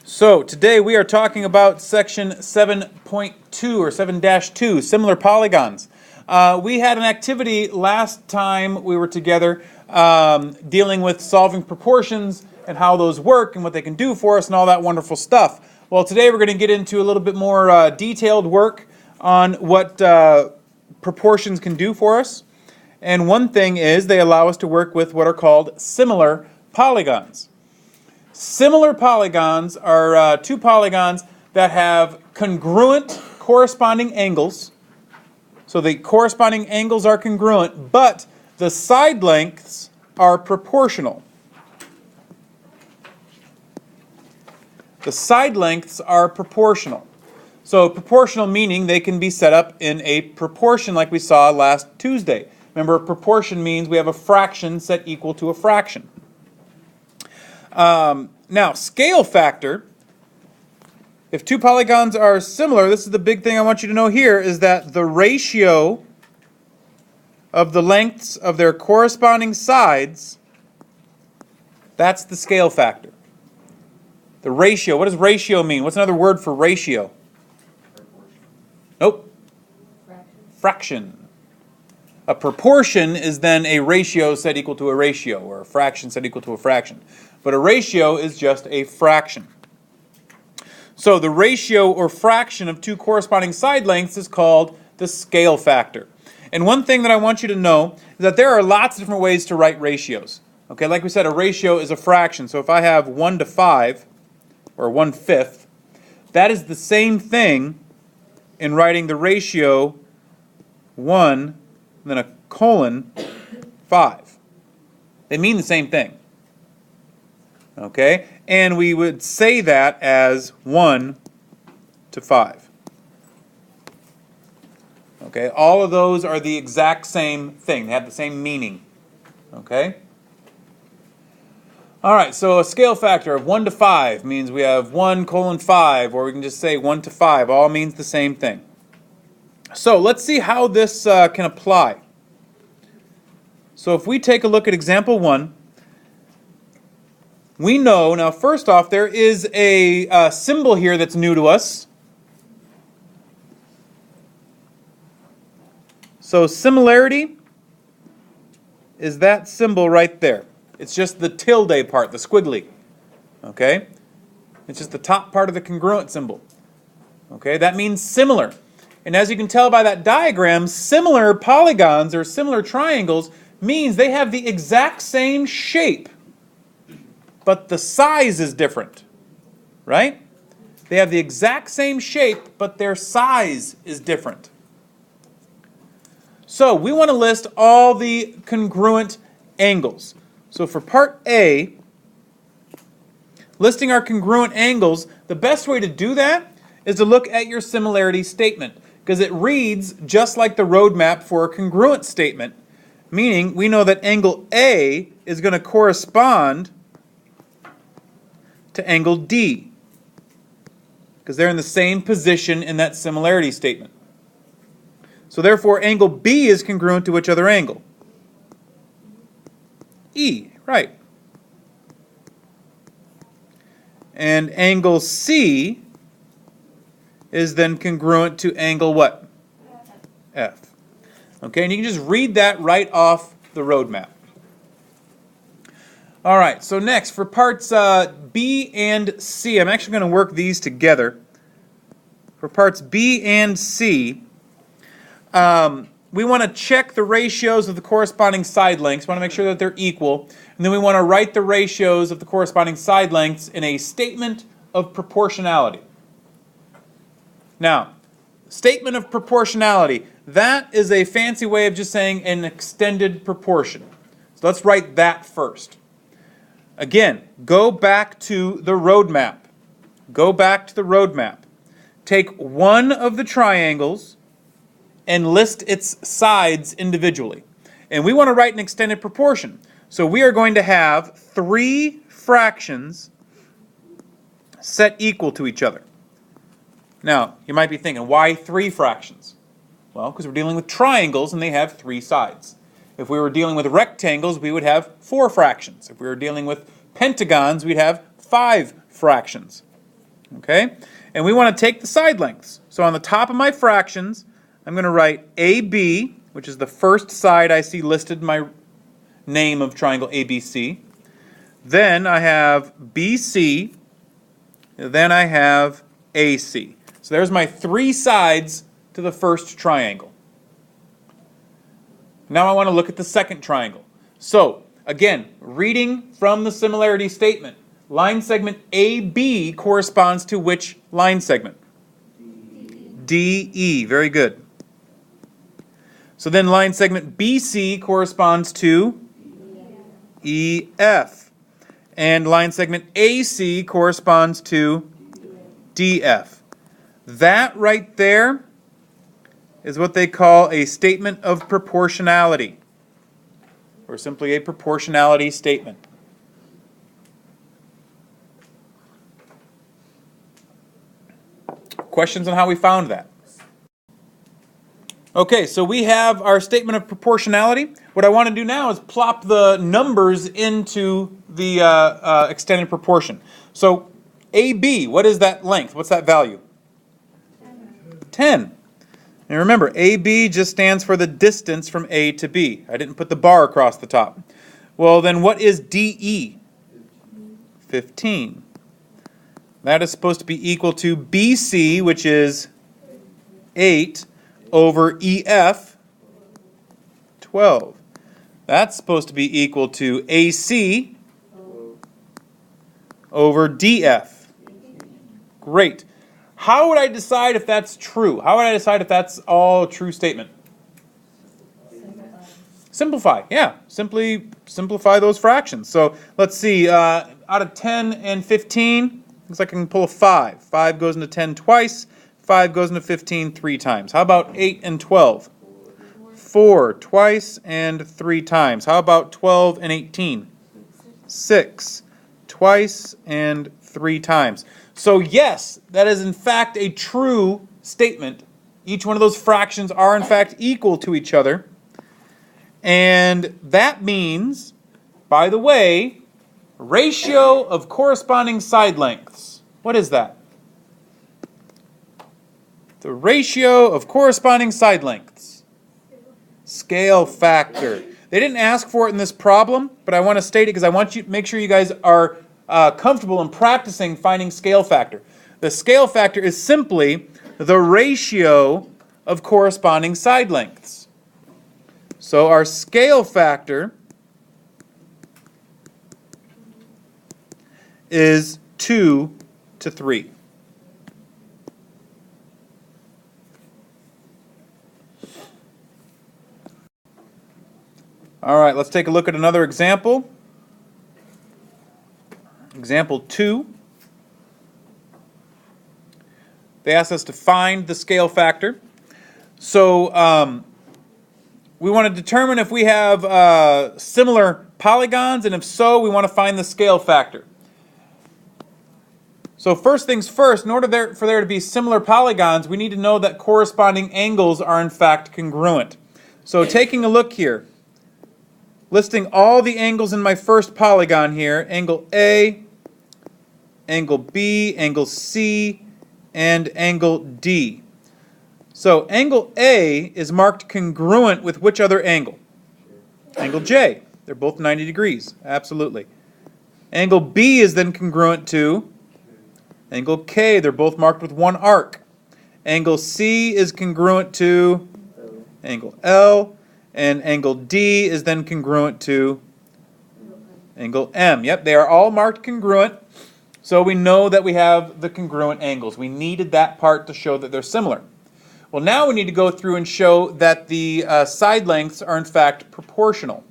So today we are talking about section 7.2 or 7-2, similar polygons. We had an activity last time we were together dealing with solving proportions and how those work and what they can do for us and all that wonderful stuff. Well, today we're going to get into a little bit more detailed work on what proportions can do for us. And one thing is they allow us to work with what are called similar polygons. Similar polygons are two polygons that have congruent corresponding angles. So the corresponding angles are congruent, but the side lengths are proportional. The side lengths are proportional. So proportional meaning they can be set up in a proportion like we saw last Tuesday. Remember, a proportion means we have a fraction set equal to a fraction. Now, scale factor, if two polygons are similar, this is the big thing I want you to know here, is that the ratio of the lengths of their corresponding sides, that's the scale factor. The ratio, what does ratio mean? What's another word for ratio? Nope. Fraction. A proportion is then a ratio set equal to a ratio, or a fraction set equal to a fraction. But a ratio is just a fraction. So the ratio or fraction of two corresponding side lengths is called the scale factor. And one thing that I want you to know is that there are lots of different ways to write ratios. Okay, like we said, a ratio is a fraction. So if I have 1 to 5, or 1/5, that is the same thing in writing the ratio 1 then a colon 5. They mean the same thing. Okay? And we would say that as 1 to 5. Okay? All of those are the exact same thing. They have the same meaning. Okay? All right, so a scale factor of 1 to 5 means we have 1 colon 5, or we can just say 1 to 5. All means the same thing. So let's see how this can apply. So if we take a look at example 1, we know, now first off, there is a symbol here that's new to us. So similarity is that symbol right there. It's just the tilde part, the squiggly. Okay? It's just the top part of the congruent symbol. Okay? That means similar. And as you can tell by that diagram, similar polygons or similar triangles means they have the exact same shape, but the size is different. Right? They have the exact same shape, but their size is different. So we want to list all the congruent angles. So for part A, listing our congruent angles, the best way to do that is to look at your similarity statement, because it reads just like the roadmap for a congruent statement, meaning we know that angle A is going to correspond to angle D, because they're in the same position in that similarity statement. So therefore, angle B is congruent to which other angle? E, right. And angle C is then congruent to angle what? F. Okay, and you can just read that right off the roadmap. All right, so next for parts B and C, I'm actually going to work these together. For parts B and C, we want to check the ratios of the corresponding side lengths. We want to make sure that they're equal. And then we want to write the ratios of the corresponding side lengths in a statement of proportionality. Now, statement of proportionality, that is a fancy way of just saying an extended proportion. So let's write that first. Again, go back to the roadmap. Go back to the roadmap. Take one of the triangles and list its sides individually. And we want to write an extended proportion. So we are going to have 3 fractions set equal to each other. Now, you might be thinking, why 3 fractions? Well, because we're dealing with triangles and they have 3 sides. If we were dealing with rectangles, we would have 4 fractions. If we were dealing with pentagons, we'd have 5 fractions. Okay? And we want to take the side lengths. So on the top of my fractions, I'm going to write AB, which is the first side I see listed in my name of triangle ABC. Then I have BC. Then I have AC. So there's my three sides to the first triangle. Now I want to look at the second triangle. So, again, reading from the similarity statement, line segment AB corresponds to which line segment? DE. Very good. So then line segment BC corresponds to EF. And line segment AC corresponds to DF. That right there is what they call a statement of proportionality, or simply a proportionality statement. Questions on how we found that? Okay, so we have our statement of proportionality. What I want to do now is plop the numbers into the extended proportion. So AB, what is that length? What's that value? 10. And remember, AB just stands for the distance from A to B. I didn't put the bar across the top. Well, then what is DE? 15. That is supposed to be equal to BC, which is 8, over EF, 12. That's supposed to be equal to AC over DF. Great. How would I decide if that's true? How would I decide if that's all a true statement? Simplify. Yeah, simply simplify those fractions. So let's see, out of 10 and 15, looks like I can pull a 5. 5 goes into 10 twice. 5 goes into 15 3 times. How about 8 and 12? 4 twice and 3 times. How about 12 and 18? 6 twice and 3 times. So yes, that is in fact a true statement. Each one of those fractions are in fact equal to each other. And that means, by the way, ratio of corresponding side lengths. What is that? The ratio of corresponding side lengths. Scale factor. They didn't ask for it in this problem, but I want to state it because I want you to make sure you guys are comfortable in practicing finding scale factor. The scale factor is simply the ratio of corresponding side lengths. So our scale factor is 2 to 3. All right, let's take a look at another example. Example 2. They asked us to find the scale factor. So we want to determine if we have similar polygons, and if so, we want to find the scale factor. So first things first, in order for there to be similar polygons, we need to know that corresponding angles are in fact congruent. So taking a look here, listing all the angles in my first polygon here, angle A, angle B, angle C, and angle D. So angle A is marked congruent with which other angle? Angle J. They're both 90 degrees, absolutely. Angle B is then congruent to angle K. They're both marked with one arc. Angle C is congruent to angle L. And angle D is then congruent to angle M. Yep, they are all marked congruent. So we know that we have the congruent angles. We needed that part to show that they're similar. Well, now we need to go through and show that the side lengths are in fact proportional.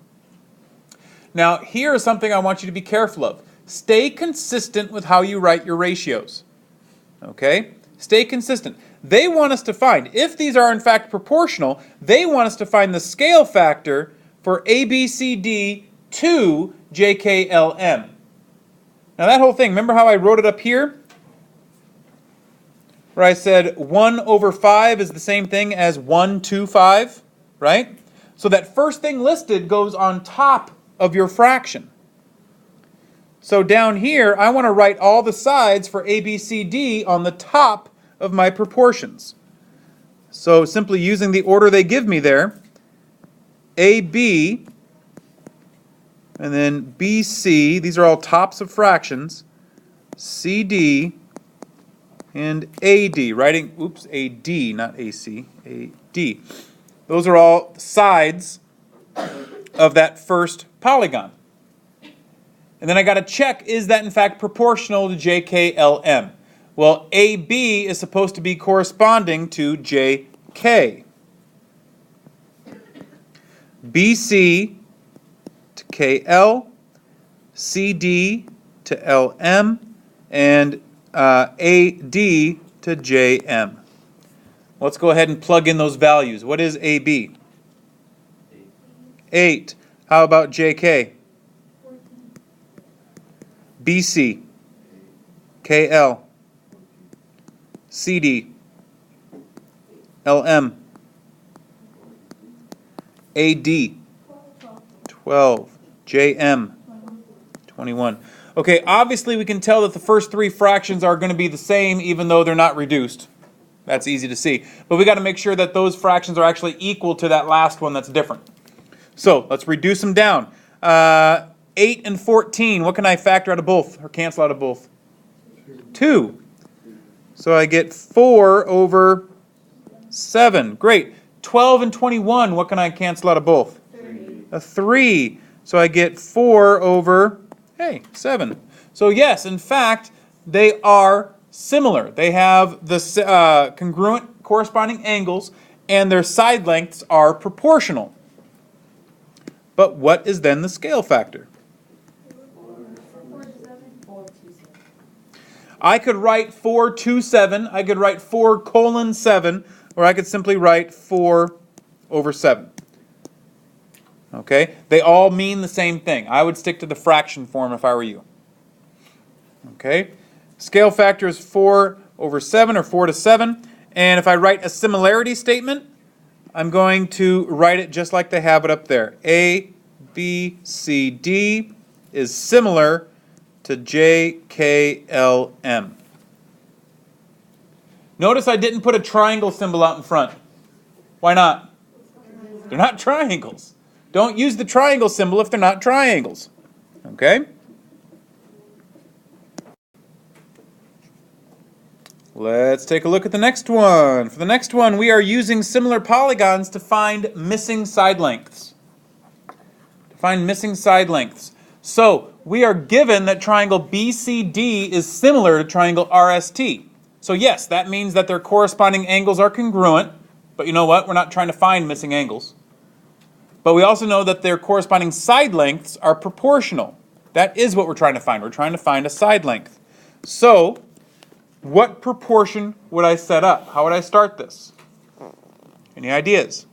Now, here is something I want you to be careful of. Stay consistent with how you write your ratios. Okay? Stay consistent. They want us to find, if these are in fact proportional, they want us to find the scale factor for ABCD to JKLM. Now that whole thing, remember how I wrote it up here? Where I said 1 over 5 is the same thing as 1 to 5, right? So that first thing listed goes on top of your fraction. So down here, I want to write all the sides for A, B, C, D on the top of my proportions. So simply using the order they give me there, AB, and then BC, these are all tops of fractions, CD, and AD, writing, oops, AD, not AC, AD. Those are all sides of that first polygon. And then I got to check, is that in fact proportional to JKLM? Well, AB is supposed to be corresponding to JK. BC to KL, CD to LM, and AD to JM. Let's go ahead and plug in those values. What is AB? 8. How about JK? 14. BC, KL, CD, LM, AD, 12, JM, 21. Okay, obviously we can tell that the first three fractions are going to be the same even though they're not reduced. That's easy to see. But we got to make sure that those fractions are actually equal to that last one that's different. So let's reduce them down. 8 and 14, what can I factor out of both or cancel out of both? 2. So I get 4 over 7. Great. 12 and 21, what can I cancel out of both? 3. A 3. So I get 4 over, 7. So yes, in fact, they are similar. They have the congruent corresponding angles and their side lengths are proportional. But what is then the scale factor? 4 to 7. 4 to 7. I could write 4 to 7, I could write 4 colon 7, or I could simply write 4 over 7. Okay? They all mean the same thing. I would stick to the fraction form if I were you. Okay? Scale factor is 4 over 7, or 4 to 7. And if I write a similarity statement, I'm going to write it just like they have it up there. A, B, C, D is similar to J, K, L, M. Notice I didn't put a triangle symbol out in front. Why not? They're not triangles. Don't use the triangle symbol if they're not triangles. Okay? Let's take a look at the next one. For the next one, we are using similar polygons to find missing side lengths. So, we are given that triangle BCD is similar to triangle RST. So yes, that means that their corresponding angles are congruent, but you know what? We're not trying to find missing angles. But we also know that their corresponding side lengths are proportional. That is what we're trying to find. We're trying to find a side length. So, what proportion would I set up? How would I start this? Any ideas?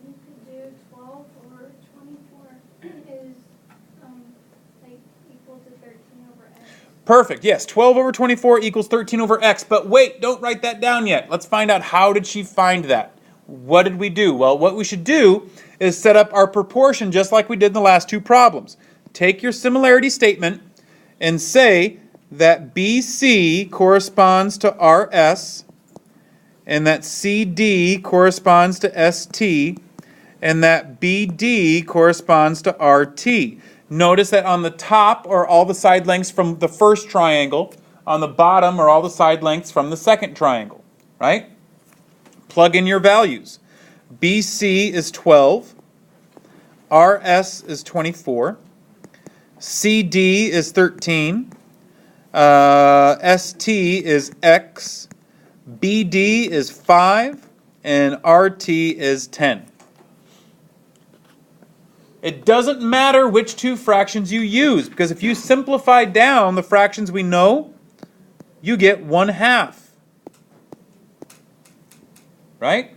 You could do 12 over 24 is like equal to 13 over x. Perfect. Yes, 12 over 24 equals 13 over x. But wait, don't write that down yet. Let's find out, how did she find that? What did we do? Well, what we should do is set up our proportion just like we did in the last two problems. Take your similarity statement and say that BC corresponds to RS, and that CD corresponds to ST, and that BD corresponds to RT. Notice that on the top are all the side lengths from the first triangle. On the bottom are all the side lengths from the second triangle, right? Plug in your values. BC is 12. RS is 24. CD is 13. ST is X. BD is 5. And RT is 10. It doesn't matter which two fractions you use, because if you simplify down the fractions we know, you get 1/2. Right?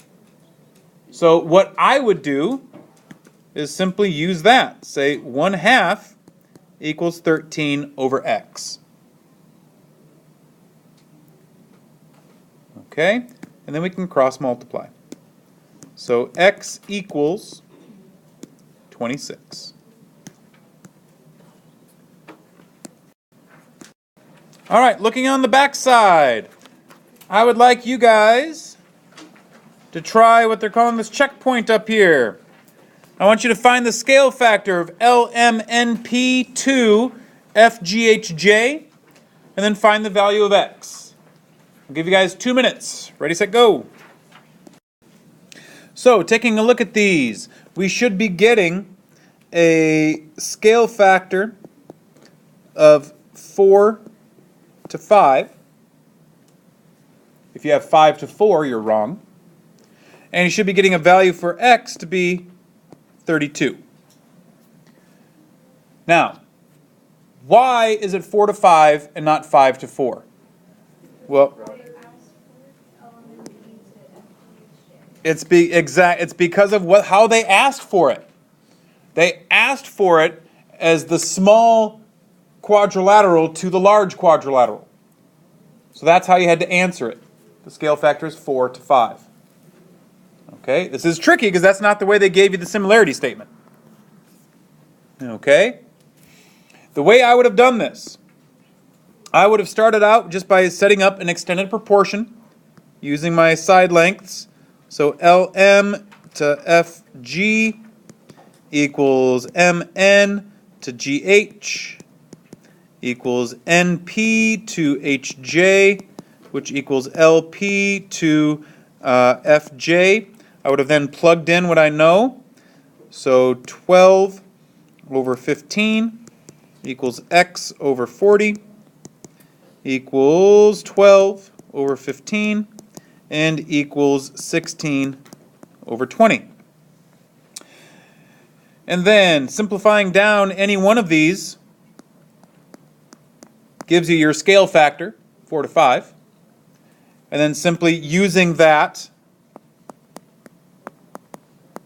So what I would do is simply use that. Say 1/2 equals 13 over x. Okay? And then we can cross multiply. So x equals 26. All right, looking on the back side, I would like you guys to try what they're calling this checkpoint up here. I want you to find the scale factor of LMNP2 FGHJ, and then find the value of x. I'll give you guys 2 minutes. Ready, set, go. So, taking a look at these, we should be getting a scale factor of 4 to 5. If you have 5 to 4, you're wrong. And you should be getting a value for x to be 32. Now, why is it 4 to 5 and not 5 to 4? Well, it's because of how they asked for it. They asked for it as the small quadrilateral to the large quadrilateral. So that's how you had to answer it. The scale factor is 4 to 5. Okay, this is tricky because that's not the way they gave you the similarity statement. Okay, the way I would have done this, I would have started out just by setting up an extended proportion using my side lengths. So LM to FG equals MN to GH equals NP to HJ, which equals LP to FJ. I would have then plugged in what I know. So 12 over 15 equals x over 40 equals 12 over 15 and equals 16 over 20. And then simplifying down any one of these gives you your scale factor, 4 to 5. And then simply using that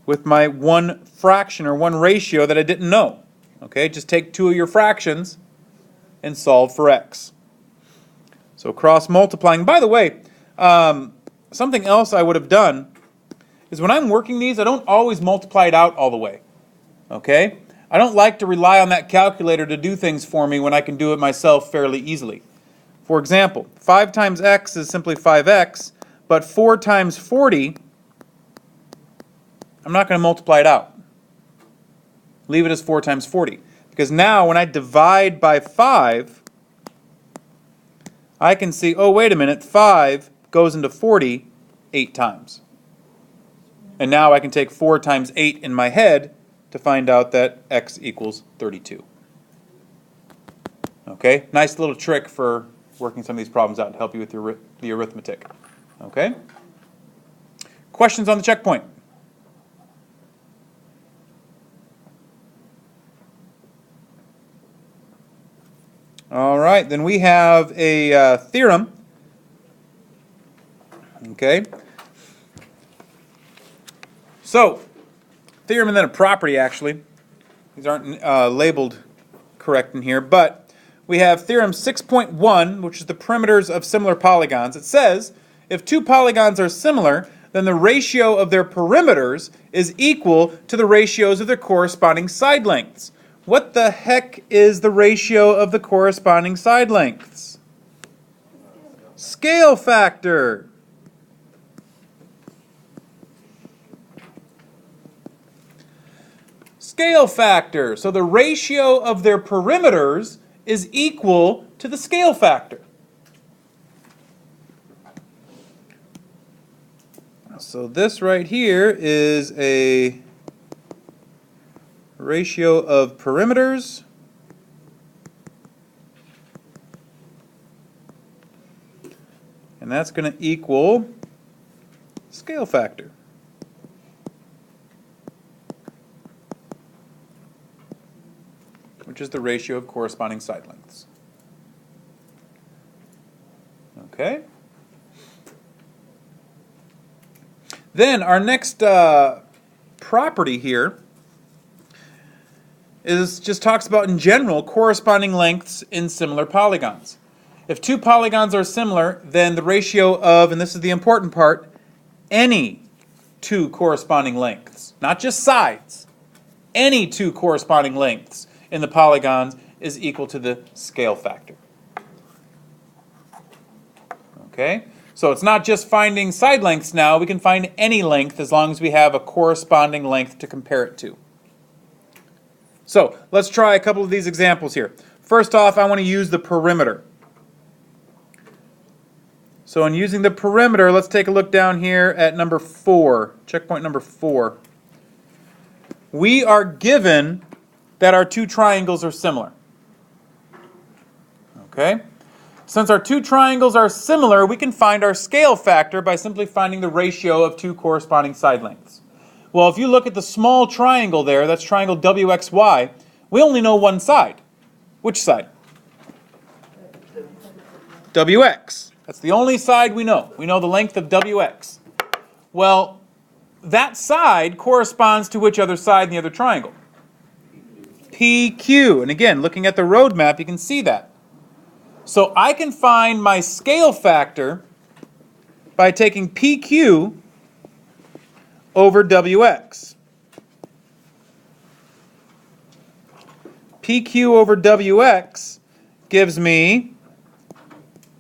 with my one fraction or one ratio that I didn't know. Okay, just take two of your fractions and solve for x. So cross multiplying. By the way, something else I would have done is when I'm working these, I don't always multiply it out all the way. Okay? I don't like to rely on that calculator to do things for me when I can do it myself fairly easily. For example, 5 times x is simply 5x, but 4 times 40, I'm not going to multiply it out. Leave it as 4 times 40. Because now when I divide by 5, I can see, oh, wait a minute, 5 goes into 40 8 times. And now I can take 4 times 8 in my head to find out that x equals 32. Okay, nice little trick for working some of these problems out to help you with the arithmetic. Okay? Questions on the checkpoint? All right, then we have a theorem. Okay. So, theorem and then a property, actually. These aren't labeled correct in here, but we have theorem 6.1, which is the perimeters of similar polygons. It says, if two polygons are similar, then the ratio of their perimeters is equal to the ratios of their corresponding side lengths. What the heck is the ratio of the corresponding side lengths? Scale factor. Scale factor. So the ratio of their perimeters is equal to the scale factor. So this right here is a ratio of perimeters and that's going to equal scale factor. Which is the ratio of corresponding side lengths. Okay. Then our next property here just talks about in general corresponding lengths in similar polygons. If two polygons are similar, then the ratio of, and this is the important part, any two corresponding lengths, not just sides, any two corresponding lengths in the polygons is equal to the scale factor. Okay? So it's not just finding side lengths now. We can find any length as long as we have a corresponding length to compare it to. So let's try a couple of these examples here. First off, I want to use the perimeter. So in using the perimeter, let's take a look down here at number 4, checkpoint number 4. We are given that our two triangles are similar. Okay? Since our two triangles are similar, we can find our scale factor by simply finding the ratio of two corresponding side lengths. Well, if you look at the small triangle there, that's triangle WXY, we only know one side. Which side? WX. That's the only side we know. We know the length of WX. Well, that side corresponds to which other side in the other triangle? PQ. And again, looking at the road map, you can see that. So I can find my scale factor by taking PQ over WX. PQ over WX gives me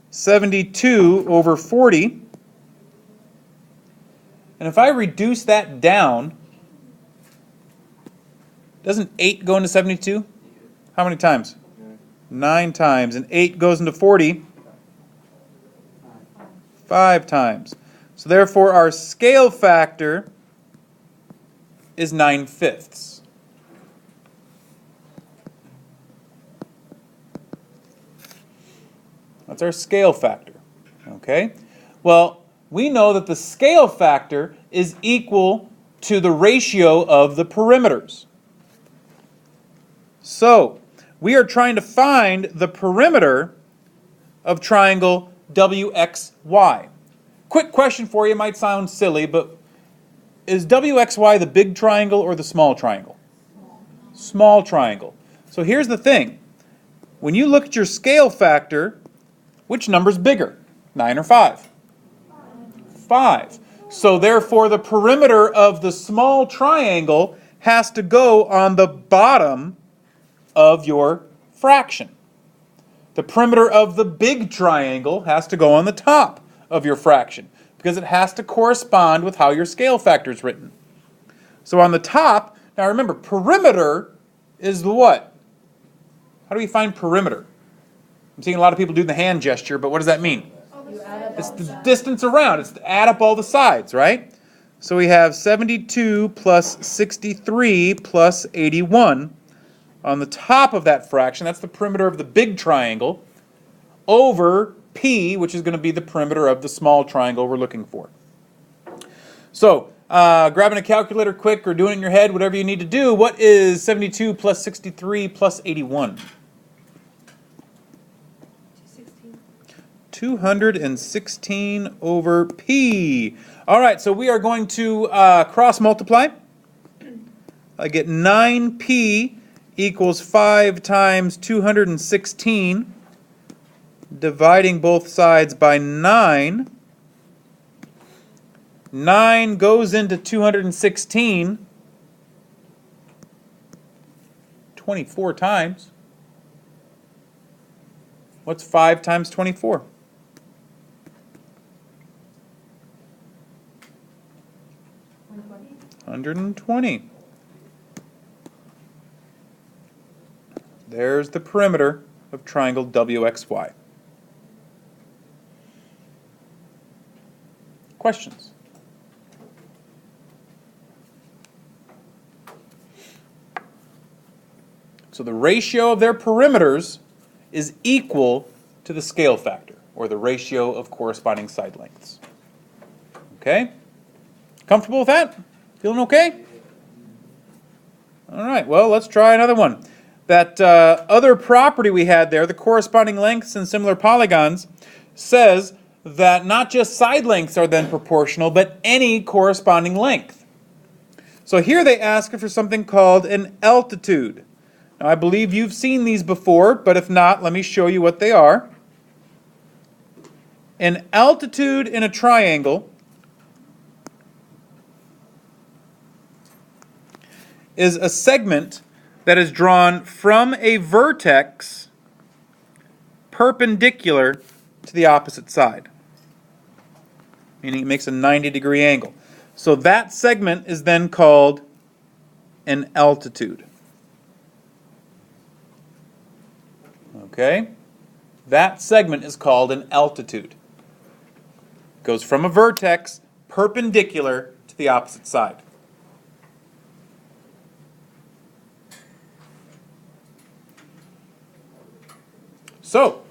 72 over 40. And if I reduce that down, doesn't 8 go into 72? How many times? 9 times. And 8 goes into 40? 5 times. So therefore our scale factor is 9/5. That's our scale factor. Okay? Well, we know that the scale factor is equal to the ratio of the perimeters. So, we are trying to find the perimeter of triangle WXY. Quick question for you, it might sound silly, but is WXY the big triangle or the small triangle? Small triangle. So here's the thing. When you look at your scale factor, which number's bigger, 9 or 5? 5. So therefore the perimeter of the small triangle has to go on the bottom of your fraction. The perimeter of the big triangle has to go on the top of your fraction because it has to correspond with how your scale factor is written. So on the top, now remember, perimeter is the what? How do we find perimeter? I'm seeing a lot of people do the hand gesture, but what does that mean? It's the distance around. It's to add up all the sides, right? So we have 72 plus 63 plus 81 on the top of that fraction. That's the perimeter of the big triangle over P, which is going to be the perimeter of the small triangle we're looking for. So, grabbing a calculator quick or doing it in your head, whatever you need to do, what is 72 plus 63 plus 81? 216 over P. All right, so we are going to cross multiply. I get 9P equals 5 times 216, dividing both sides by 9. 9 goes into 216 24 times. What's 5 times 24? 120. There's the perimeter of triangle WXY. Questions? So the ratio of their perimeters is equal to the scale factor, or the ratio of corresponding side lengths. Okay? Comfortable with that? Feeling okay? All right, well, let's try another one. That other property we had there, the corresponding lengths in similar polygons, says that not just side lengths are then proportional, but any corresponding length. So here they ask for something called an altitude. Now, I believe you've seen these before, but if not, let me show you what they are. An altitude in a triangle is a segment that is drawn from a vertex perpendicular to the opposite side, meaning it makes a 90-degree angle. So that segment is then called an altitude. Okay? That segment is called an altitude. Goes from a vertex perpendicular to the opposite side. So,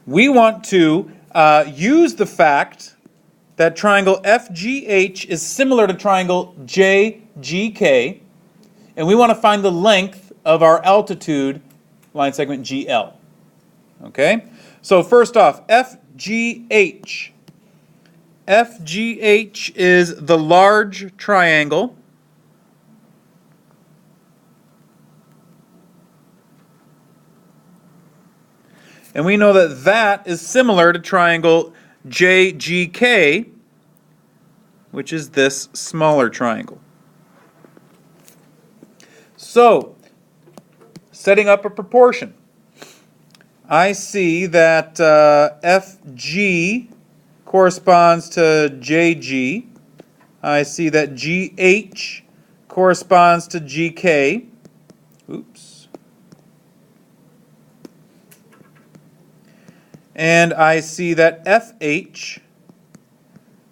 we want to use the fact that triangle FGH is similar to triangle JGK, and we want to find the length of our altitude line segment GL. Okay? So first off, FGH. FGH is the large triangle. And we know that that is similar to triangle JGK, which is this smaller triangle. So, setting up a proportion. I see that FG corresponds to JG. I see that GH corresponds to GK. Oops. And I see that FH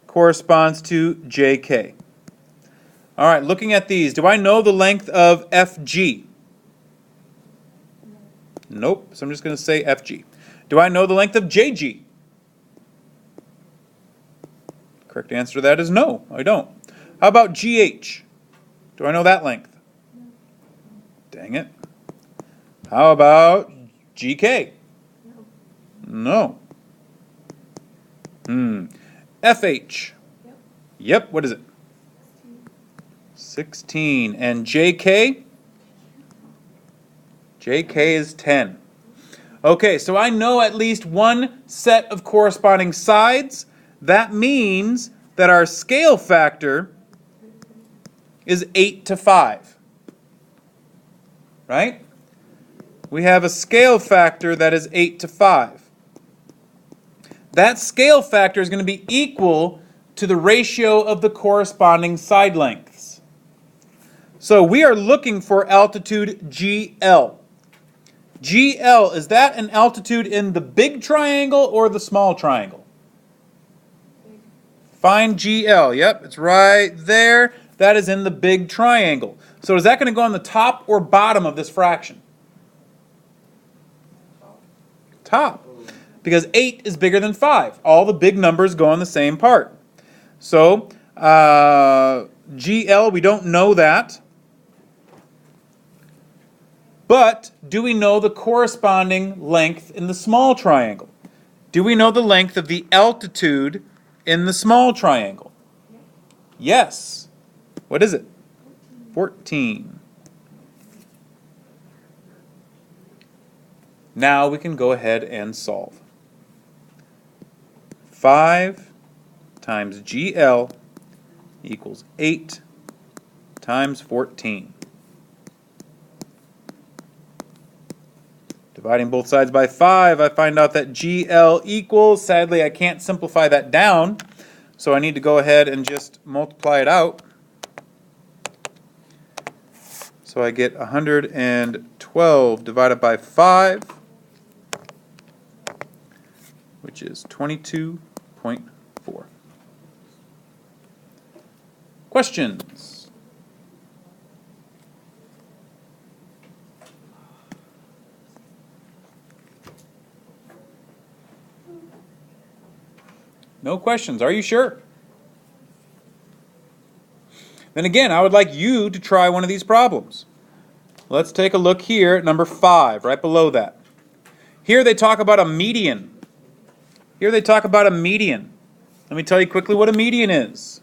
corresponds to JK. All right, looking at these, do I know the length of FG? Nope, so I'm just going to say FG. Do I know the length of JG? Correct answer to that is no, I don't. How about GH? Do I know that length? Dang it. How about GK? No. FH? Yep, what is it? 16. And JK? JK is 10. Okay, so I know at least one set of corresponding sides. That means that our scale factor is 8 to 5. Right? We have a scale factor that is 8 to 5. That scale factor is going to be equal to the ratio of the corresponding side lengths. So we are looking for altitude GL. GL, is that an altitude in the big triangle or the small triangle? Find GL. Yep, it's right there. That is in the big triangle. So is that going to go on the top or bottom of this fraction? Top. Because 8 is bigger than 5. All the big numbers go on the same part. So, GL, we don't know that. But do we know the corresponding length in the small triangle? Do we know the length of the altitude in the small triangle? Yes. What is it? 14. Now we can go ahead and solve. 5 times GL equals 8 times 14. Dividing both sides by 5, I find out that GL equals, sadly I can't simplify that down, so I need to go ahead and just multiply it out. So I get 112 divided by 5, which is 22.4. Questions? No questions. Are you sure? Then again, I would like you to try one of these problems. Let's take a look here at number 5, right below that. Here they talk about a median. Let me tell you quickly what a median is.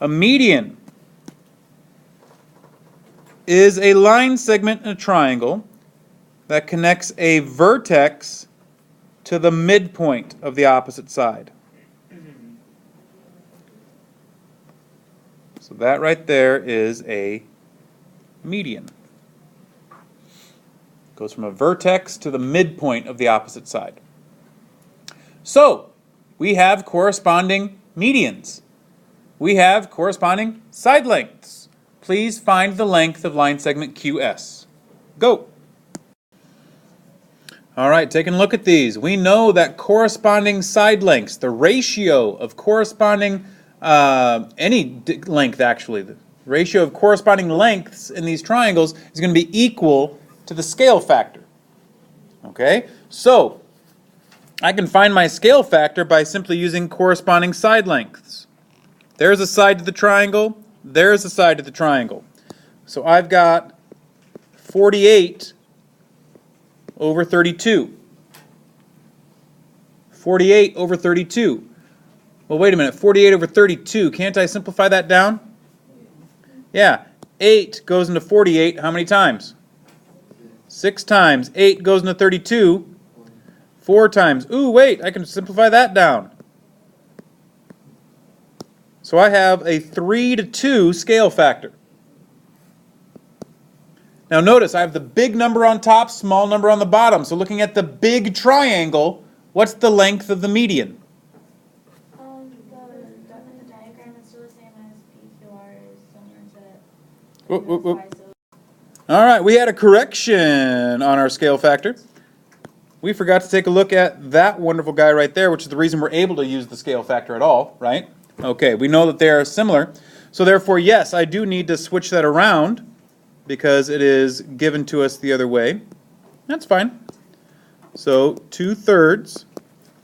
A median is a line segment in a triangle that connects a vertex to the midpoint of the opposite side. So that right there is a median. Goes from a vertex to the midpoint of the opposite side. So, we have corresponding medians. We have corresponding side lengths. Please find the length of line segment QS. Go! All right, taking a look at these. We know that corresponding side lengths, the ratio of corresponding, any length actually, the ratio of corresponding lengths in these triangles is going to be equal to the scale factor. Okay, so I can find my scale factor by simply using corresponding side lengths. There's a side to the triangle, there's a side to the triangle. So I've got 48 over 32. 48 over 32. Well, wait a minute, 48 over 32, can't I simplify that down? Yeah, 8 goes into 48 how many times? 6 times. 8 goes into 32 4 times. Ooh, wait, I can simplify that down. So I have a 3:2 scale factor. Now notice I have the big number on top, small number on the bottom. So looking at the big triangle, what's the length of the median? The diagram is still the same as PQR is similar to Whoop, whoop, whoop. All right, we had a correction on our scale factor. We forgot to take a look at that wonderful guy right there, which is the reason we're able to use the scale factor at all, right? Okay, we know that they are similar. So therefore, yes, I do need to switch that around because it is given to us the other way. That's fine. So 2/3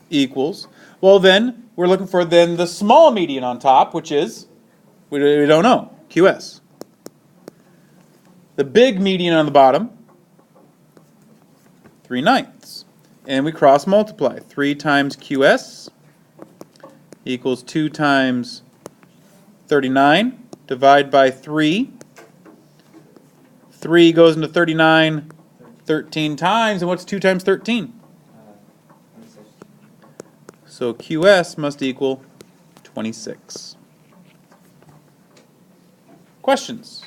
equals, well then, we're looking for then the small median on top, which is, we don't know, QS. The big median on the bottom, 3/9. And we cross multiply. 3 times QS equals 2 times 39. Divide by 3. 3 goes into 39 13 times. And what's 2 times 13? So QS must equal 26. Questions?